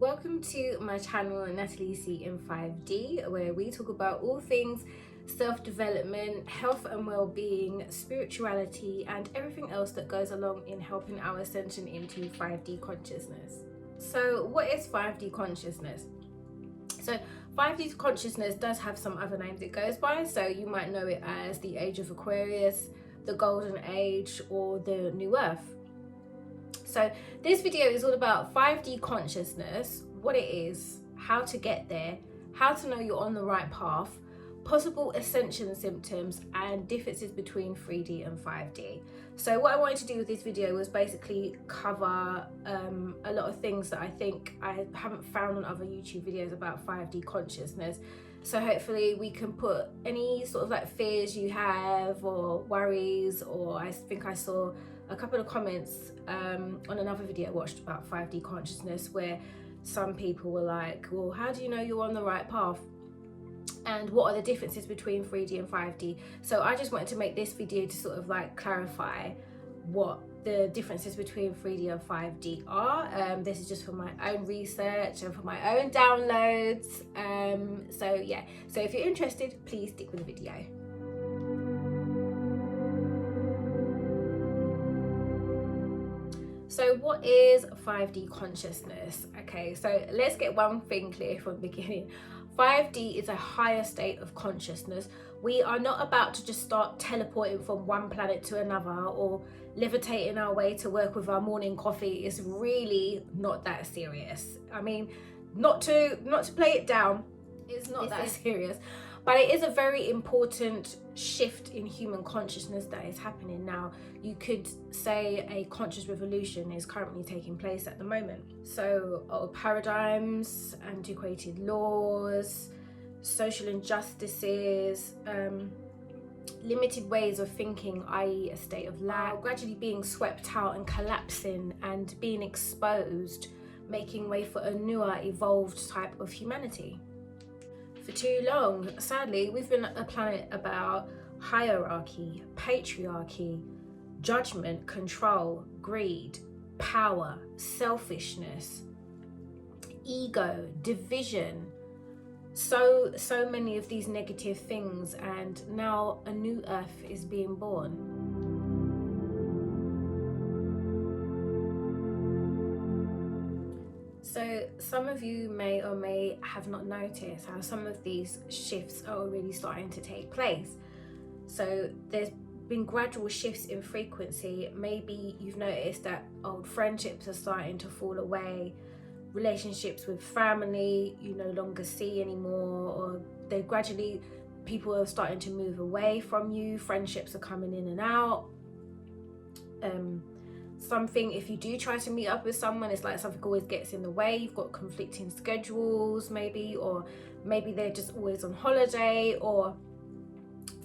Welcome to my channel, Natalie C in 5D, where we talk about all things self-development, health and well-being, spirituality, and everything else that goes along in helping our ascension into 5D consciousness. So what is 5D consciousness? So 5D consciousness does have some other names it goes by, so you might know it as the Age of Aquarius, the Golden Age, or the New Earth. So this video is all about 5D consciousness, what it is, how to get there, how to know you're on the right path, possible ascension symptoms, and differences between 3D and 5D. So what I wanted to do with this video was basically cover a lot of things that I think I haven't found on other YouTube videos about 5D consciousness. So hopefully we can put any sort of like fears you have or worries, or I think I saw a couple of comments on another video I watched about 5D consciousness where some people were like, well, how do you know you're on the right path? And what are the differences between 3D and 5D? So I just wanted to make this video to sort of like clarify what the differences between 3D and 5D are. This is just for my own research and for my own downloads. So yeah, so if you're interested, please stick with the video. So what is 5D consciousness? Okay, so let's get one thing clear from the beginning. 5D is a higher state of consciousness. We are not about to just start teleporting from one planet to another or levitating our way to work with our morning coffee. It's really not that serious. I mean, not to play it down, it's not that serious. But it is a very important shift in human consciousness that is happening now. You could say a conscious revolution is currently taking place at the moment. So old paradigms, antiquated laws, social injustices, limited ways of thinking, i.e. a state of lack, gradually being swept out and collapsing and being exposed, making way for a newer, evolved type of humanity. For too long, sadly, we've been a planet about hierarchy, patriarchy, judgment, control, greed, power, selfishness, ego, division, so many of these negative things, and now a new earth is being born. So some of you may or may have not noticed how some of these shifts are already starting to take place. So there's been gradual shifts in frequency. Maybe you've noticed that old friendships are starting to fall away, relationships with family you no longer see anymore, or they're gradually, people are starting to move away from you, friendships are coming in and out. Something, if you do try to meet up with someone, it's like something always gets in the way. You've got conflicting schedules maybe, or maybe they're just always on holiday, or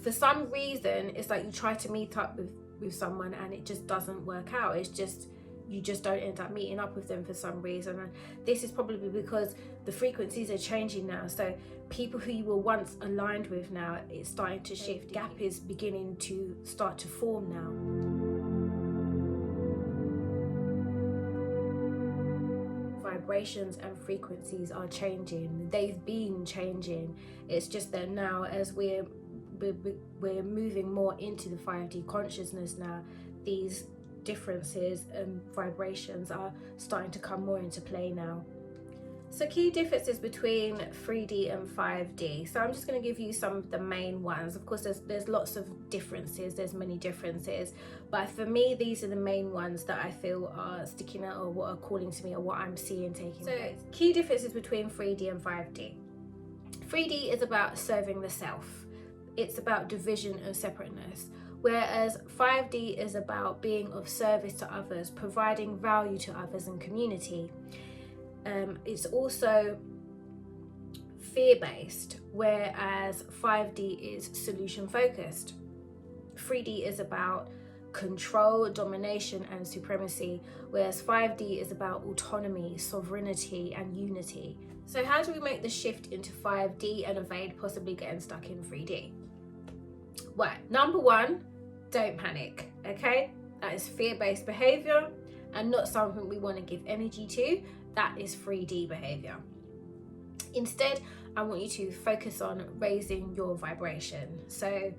for some reason it's like you try to meet up with someone and it just doesn't work out. It's just, you just don't end up meeting up with them for some reason. And this is probably because the frequencies are changing now. So people who you were once aligned with now, it's starting to shift. Gap is beginning to start to form now. Vibrations and frequencies are changing. They've been changing. It's just that now, as we're moving more into the 5D consciousness now, these differences and vibrations are starting to come more into play now. So key differences between 3D and 5D. So I'm just going to give you some of the main ones. Of course, there's lots of differences. There's many differences. But for me, these are the main ones that I feel are sticking out, or what are calling to me, or what I'm seeing taking place. So key differences between 3D and 5D. 3D is about serving the self. It's about division and separateness. Whereas 5D is about being of service to others, providing value to others and community. It's also fear-based, whereas 5D is solution-focused. 3D is about control, domination, and supremacy, whereas 5D is about autonomy, sovereignty, and unity. So how do we make the shift into 5D and evade possibly getting stuck in 3D? Well, number one, don't panic, okay? That is fear-based behavior, and not something we want to give energy to, that is 3D behavior. Instead, I want you to focus on raising your vibration. So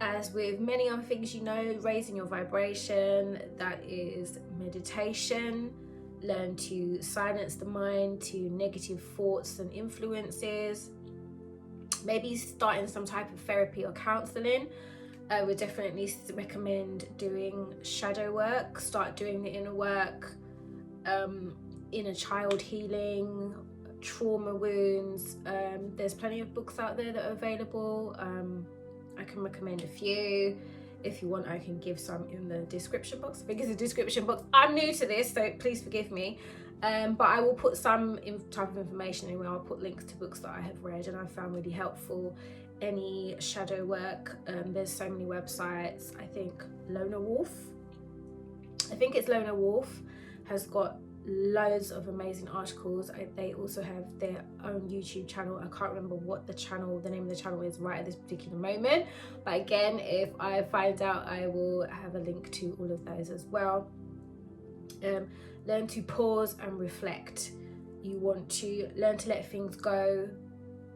as with many other things, raising your vibration, that is meditation. Learn to silence the mind to negative thoughts and influences. Maybe starting some type of therapy or counseling. I would definitely recommend doing shadow work. Start doing the inner work, inner child healing, trauma wounds. There's plenty of books out there that are available. I can recommend a few. If you want, I can give some in the description box. I think it's a description box. I'm new to this, so please forgive me. But I will put some type of information in where I'll put links to books that I have read and I found really helpful. Any shadow work, there's so many websites. I think Lona Wolf has got loads of amazing articles. They also have their own YouTube channel. I can't remember what the name of the channel is right at this particular moment, but again, if I find out, I will have a link to all of those as well. Learn to pause and reflect. You want to learn to let things go,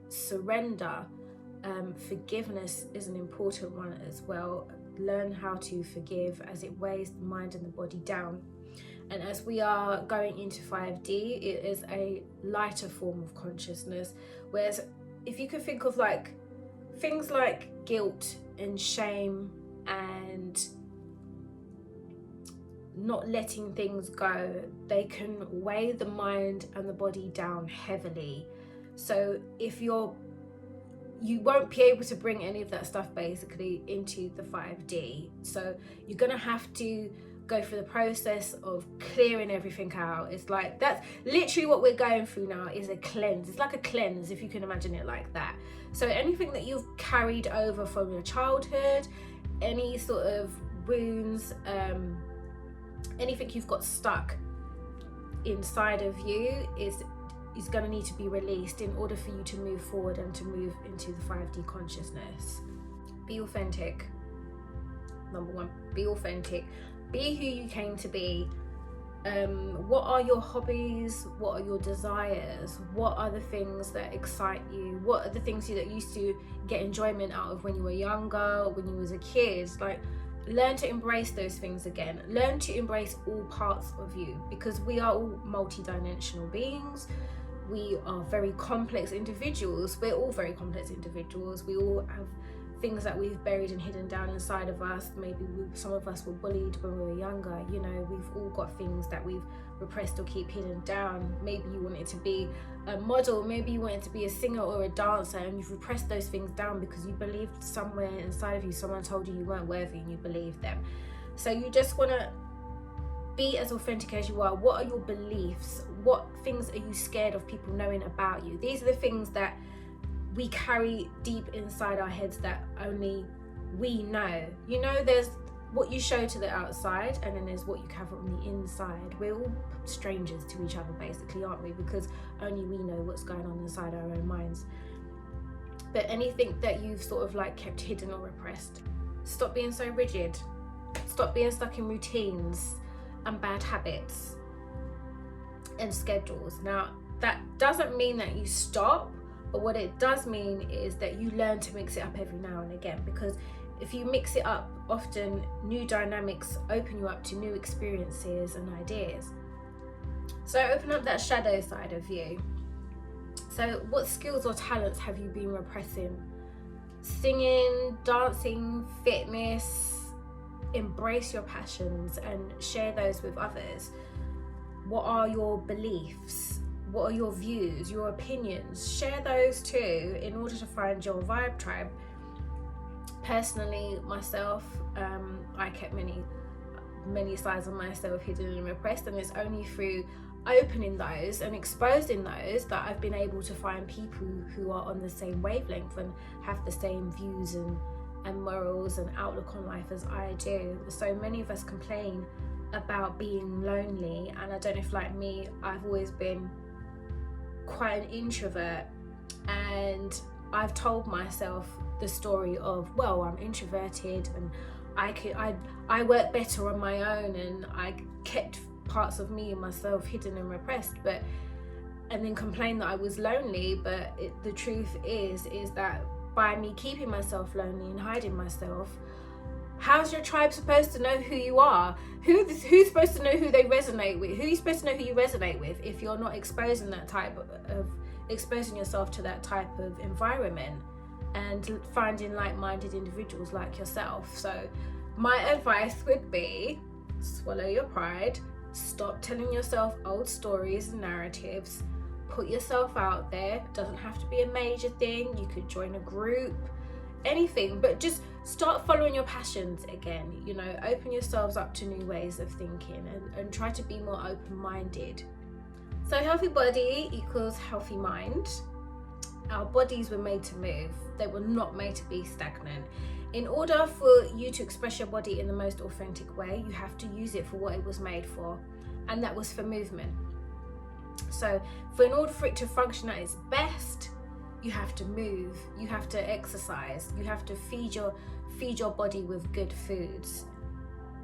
surrender. Forgiveness is an important one as well. Learn how to forgive, as it weighs the mind and the body down. And as we are going into 5D, it is a lighter form of consciousness. Whereas if you can think of like things like guilt and shame and not letting things go, they can weigh the mind and the body down heavily. So if you won't be able to bring any of that stuff basically into the 5D. So you're gonna have to go through the process of clearing everything out. It's like, that's literally what we're going through now, is a cleanse. It's like a cleanse, if you can imagine it like that. So anything that you've carried over from your childhood, any sort of wounds, anything you've got stuck inside of you is going to need to be released in order for you to move forward and to move into the 5D consciousness. Be authentic. Number one, be authentic. Be who you came to be. What are your hobbies? What are your desires? What are the things that excite you? What are the things that you used to get enjoyment out of when you were younger, when you was a kid? Like, learn to embrace those things again. Learn to embrace all parts of you, because we are all multi-dimensional beings. We are very complex individuals. We're all very complex individuals. We all have things that we've buried and hidden down inside of us. Maybe some of us were bullied when we were younger. We've all got things that we've repressed or keep hidden down. Maybe you wanted to be a model, maybe you wanted to be a singer or a dancer, and you've repressed those things down because you believed somewhere inside of you, someone told you you weren't worthy and you believed them. So you just want to be as authentic as you are. What are your beliefs? What things are you scared of people knowing about you? These are the things that we carry deep inside our heads that only we know. There's what you show to the outside, and then there's what you have on the inside. We're all strangers to each other basically, aren't we? Because only we know what's going on inside our own minds. But anything that you've sort of like kept hidden or repressed, stop being so rigid. Stop being stuck in routines and bad habits and schedules. Now, that doesn't mean that you stop, but what it does mean is that you learn to mix it up every now and again, because if you mix it up often, new dynamics open you up to new experiences and ideas. So open up that shadow side of you. So what skills or talents have you been repressing? Singing, dancing, fitness. Embrace your passions and share those with others. What are your beliefs? What are your views, your opinions? Share those too in order to find your vibe tribe. Personally, myself, I kept many sides of myself hidden and repressed, and it's only through opening those and exposing those that I've been able to find people who are on the same wavelength and have the same views and morals and outlook on life as I do. So many of us complain about being lonely, and I don't know if, like me, I've always been quite an introvert, and I've told myself the story of, well, I'm introverted and I work better on my own, and I kept parts of me and myself hidden and repressed, and then complain that I was lonely. But the truth is that by me keeping myself lonely and hiding myself, how's your tribe supposed to know who you are? Who's supposed to know who they resonate with? Who are you supposed to know who you resonate with if you're not exposing yourself to that type of environment and finding like-minded individuals like yourself? So my advice would be, swallow your pride, stop telling yourself old stories and narratives, put yourself out there. It doesn't have to be a major thing. You could join a group, anything, but just start following your passions again. Open yourselves up to new ways of thinking and try to be more open-minded. So healthy body equals healthy mind. Our bodies were made to move. They were not made to be stagnant. In order for you to express your body in the most authentic way, you have to use it for what it was made for, and that was for movement. So in order for it to function at its best, you have to move, you have to exercise, you have to feed your body with good foods.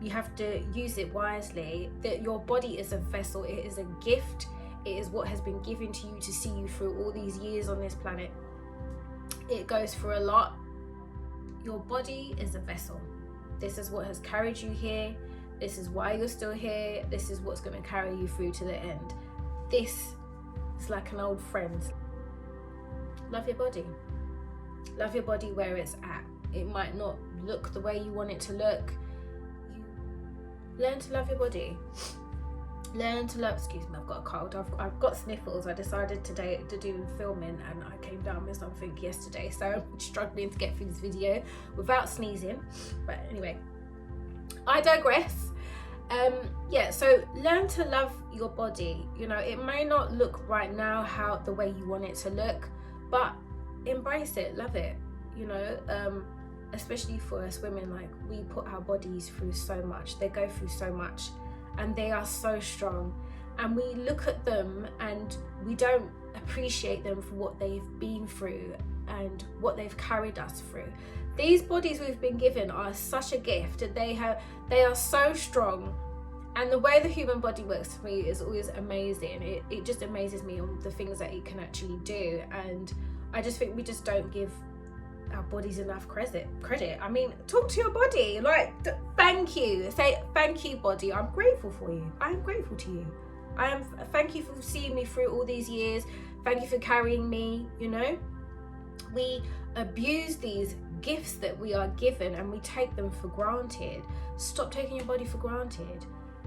You have to use it wisely. That your body is a vessel, it is a gift, it is what has been given to you to see you through all these years on this planet. It goes through a lot. Your body is a vessel. This is what has carried you here. This is why you're still here. This is what's going to carry you through to the end. This is like an old friend. Love your body. Love your body where it's at. It might not look the way you want it to look. You learn to love your body. Learn to love, excuse me, I've got a cold. I've got sniffles. I decided today to do filming and I came down with something yesterday. So I'm struggling to get through this video without sneezing. But anyway, I digress. So learn to love your body. It may not look right now the way you want it to look, but embrace it, love it. Especially for us women, like, we put our bodies through so much. They go through so much and they are so strong, and we look at them and we don't appreciate them for what they've been through and what they've carried us through. These bodies we've been given are such a gift. They are so strong, and the way the human body works for me is always amazing. It just amazes me on the things that it can actually do, and I just think we just don't give our bodies enough credit. I mean, talk to your body, like, thank you. Say thank you, body. I'm grateful for you. I am grateful to you. Thank you for seeing me through all these years. Thank you for carrying me. We abuse these gifts that we are given and we take them for granted. Stop taking your body for granted.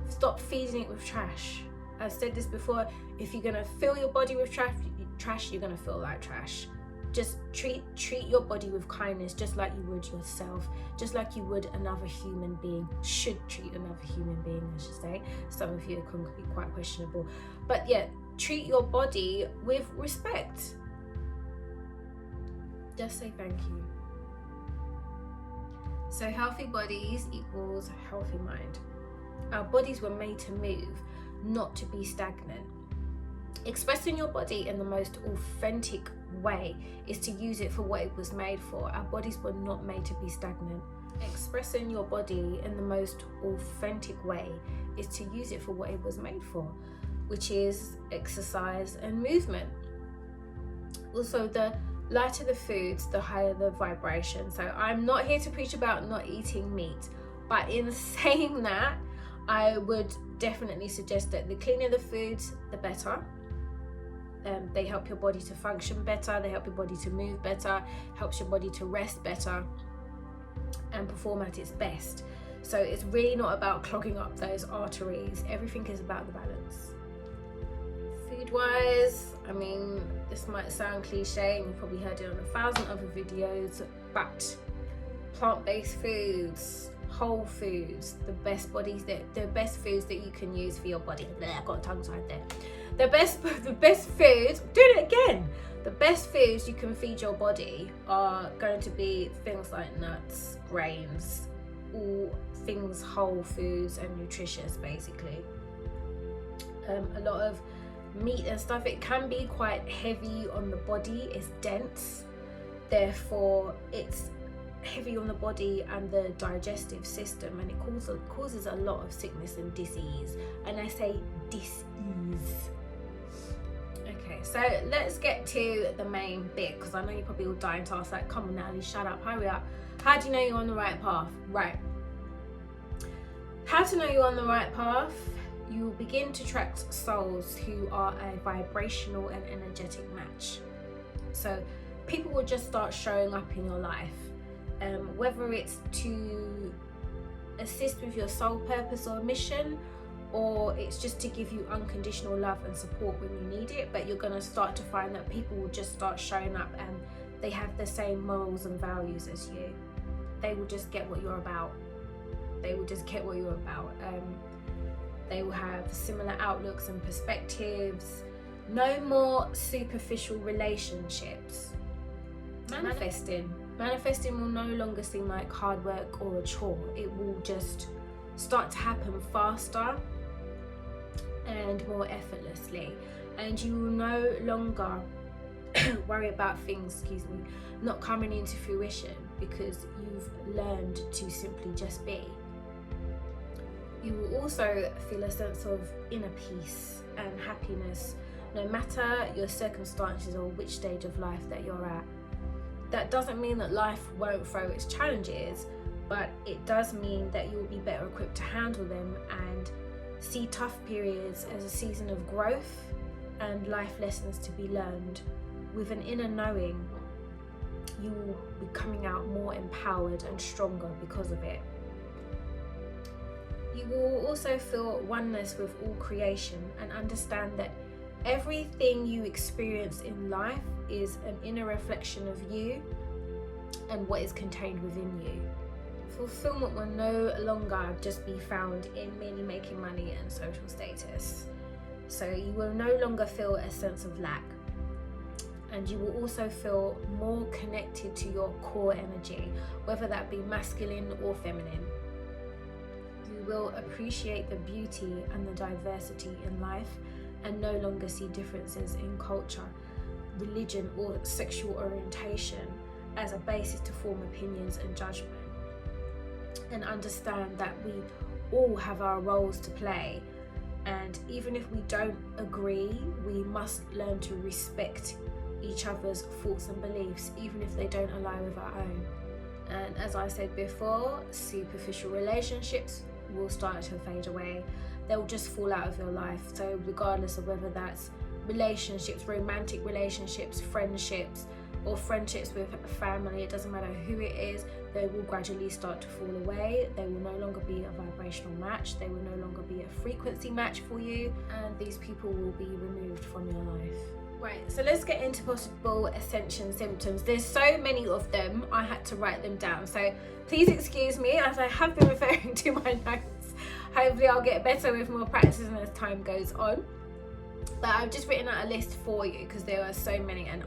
Stop feeding it with trash. I've said this before. If you're gonna fill your body with trash, you're gonna feel like trash. Just treat your body with kindness, just like you would yourself, just like you would another human being. Should treat another human being, I should say. Some of you can be quite questionable, but yeah, treat your body with respect. Just say thank you. So healthy bodies equals healthy mind. Our bodies were made to move, not to be stagnant. Expressing your body in the most authentic way is to use it for what it was made for. Our bodies were not made to be stagnant. Expressing your body in the most authentic way is to use it for what it was made for, which is exercise and movement. Also, the lighter the foods, the higher the vibration. So I'm not here to preach about not eating meat, but in saying that, I would definitely suggest that the cleaner the foods, the better. They help your body to function better, they help your body to move better, helps your body to rest better and perform at its best. So it's really not about clogging up those arteries. Everything is about the balance. Food wise, I mean, this might sound cliche and you've probably heard it on 1,000 other videos, but plant-based foods, whole foods, the best foods that you can use for your body. I've got a tongue tied there. The best foods, doing it again. The best foods you can feed your body are going to be things like nuts, grains, all things whole foods and nutritious, basically. A lot of meat and stuff, it can be quite heavy on the body, it's dense, therefore it's heavy on the body and the digestive system, and it causes a lot of sickness and disease. And I say disease. Okay, so let's get to the main bit, because I know you're probably all dying to ask, like, come on Natalie, shut up, hurry up. How do you know you're on the right path? Right. How to know you're on the right path? You will begin to attract souls who are a vibrational and energetic match. So people will just start showing up in your life, whether it's to assist with your soul purpose or mission, or it's just to give you unconditional love and support when you need it. But you're going to start to find that people will just start showing up and they have the same morals and values as you. They will just get what you're about. They will just get what you're about. They will have similar outlooks and perspectives. No more superficial relationships. Manifesting will no longer seem like hard work or a chore. It will just start to happen faster and more effortlessly, and you will no longer worry about things, not coming into fruition, because you've learned to simply just be. You will also feel a sense of inner peace and happiness, no matter your circumstances or which stage of life that you're at. That doesn't mean that life won't throw its challenges, but it does mean that you'll be better equipped to handle them and see tough periods as a season of growth and life lessons to be learned. With an inner knowing, you will be coming out more empowered and stronger because of it. You will also feel oneness with all creation and understand that everything you experience in life is an inner reflection of you and what is contained within you. Fulfillment will no longer just be found in merely making money and social status. So you will no longer feel a sense of lack, and you will also feel more connected to your core energy, whether that be masculine or feminine. You will appreciate the beauty and the diversity in life and no longer see differences in culture, religion or sexual orientation as a basis to form opinions and judgment. And understand that we all have our roles to play, and even if we don't agree, we must learn to respect each other's thoughts and beliefs, even if they don't align with our own. And as I said before, superficial relationships will start to fade away. They'll just fall out of your life. So regardless of whether that's relationships, romantic relationships, friendships, or friendships with family, it doesn't matter who it is, they will gradually start to fall away. They will no longer be a vibrational match. They will no longer be a frequency match for you, and these people will be removed from your life. Right, so let's get into possible ascension symptoms. There's so many of them, I had to write them down. So please excuse me as I have been referring to my notes. Hopefully I'll get better with more practice as time goes on. But I've just written out a list for you because there are so many, and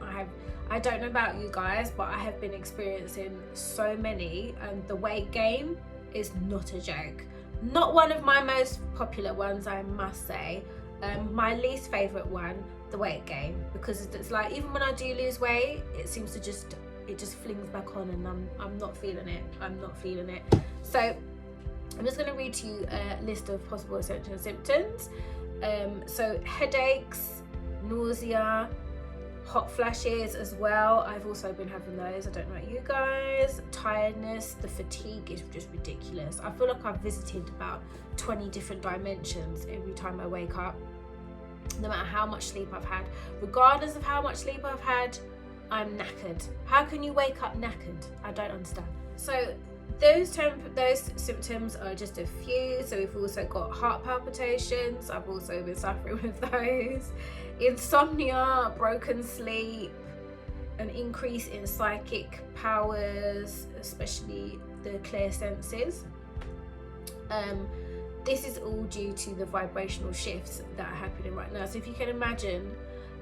I don't know about you guys, but I have been experiencing so many, and the weight gain is not a joke. Not one of my most popular ones, I must say. My least favourite one, the weight gain, because it's like even when I do lose weight, it seems to just flings back on, and I'm not feeling it. So I'm just going to read to you a list of possible ascension symptoms. So headaches, nausea, hot flashes as well. I've also been having those. I don't know about you guys. Tiredness, the fatigue is just ridiculous. I feel like I've visited about 20 different dimensions every time I wake up, no matter how much sleep I've had. Regardless of how much sleep I've had, I'm knackered. How can you wake up knackered? I don't understand. So those symptoms are just a few. So we've also got heart palpitations. I've also been suffering with those. Insomnia, broken sleep, an increase in psychic powers, especially the clear senses. This is all due to the vibrational shifts that are happening right now. So if you can imagine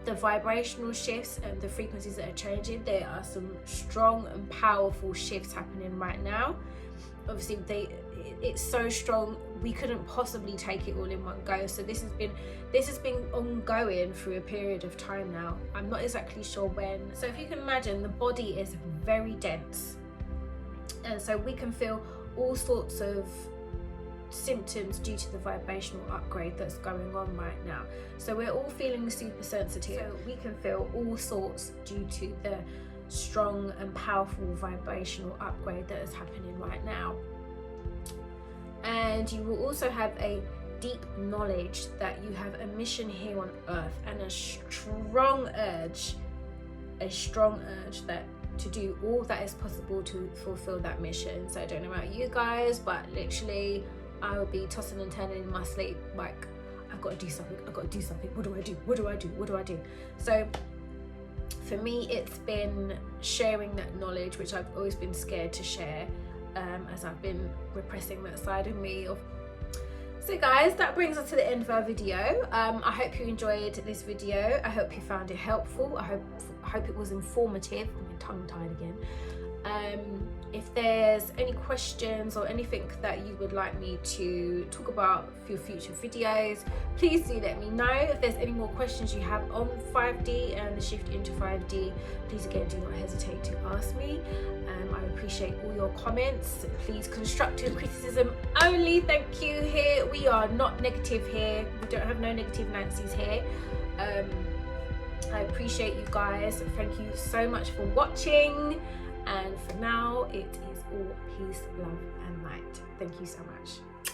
the vibrational shifts and the frequencies that are changing, there are some strong and powerful shifts happening right now. Obviously it's so strong we couldn't possibly take it all in one go. So this has been ongoing through a period of time now. I'm not exactly sure when. So if you can imagine, the body is very dense, And so we can feel all sorts of symptoms due to the vibrational upgrade that's going on right now. So we're all feeling super sensitive. So we can feel all sorts due to the strong and powerful vibrational upgrade that is happening right now. And you will also have a deep knowledge that you have a mission here on earth, and a strong urge that to do all that is possible to fulfill that mission. So I don't know about you guys, but literally I will be tossing and turning in my sleep, like, I've got to do something, I've got to do something, what do I do, what do I do, what do I do? So for me, it's been sharing that knowledge, which I've always been scared to share, as I've been repressing that side of me. So guys, that brings us to the end of our video. I hope you enjoyed this video. I hope you found it helpful. I hope it was informative. I'm tongue-tied again. If there's any questions or anything that you would like me to talk about for your future videos, please do let me know. If there's any more questions you have on 5D and the shift into 5D, please again do not hesitate to ask me. I appreciate all your comments. Please, constructive criticism only, thank you. Here we are not negative here, we don't have no negative Nancy's here. I appreciate you guys. Thank you so much for watching. And for now, it is all peace, love, and light. Thank you so much.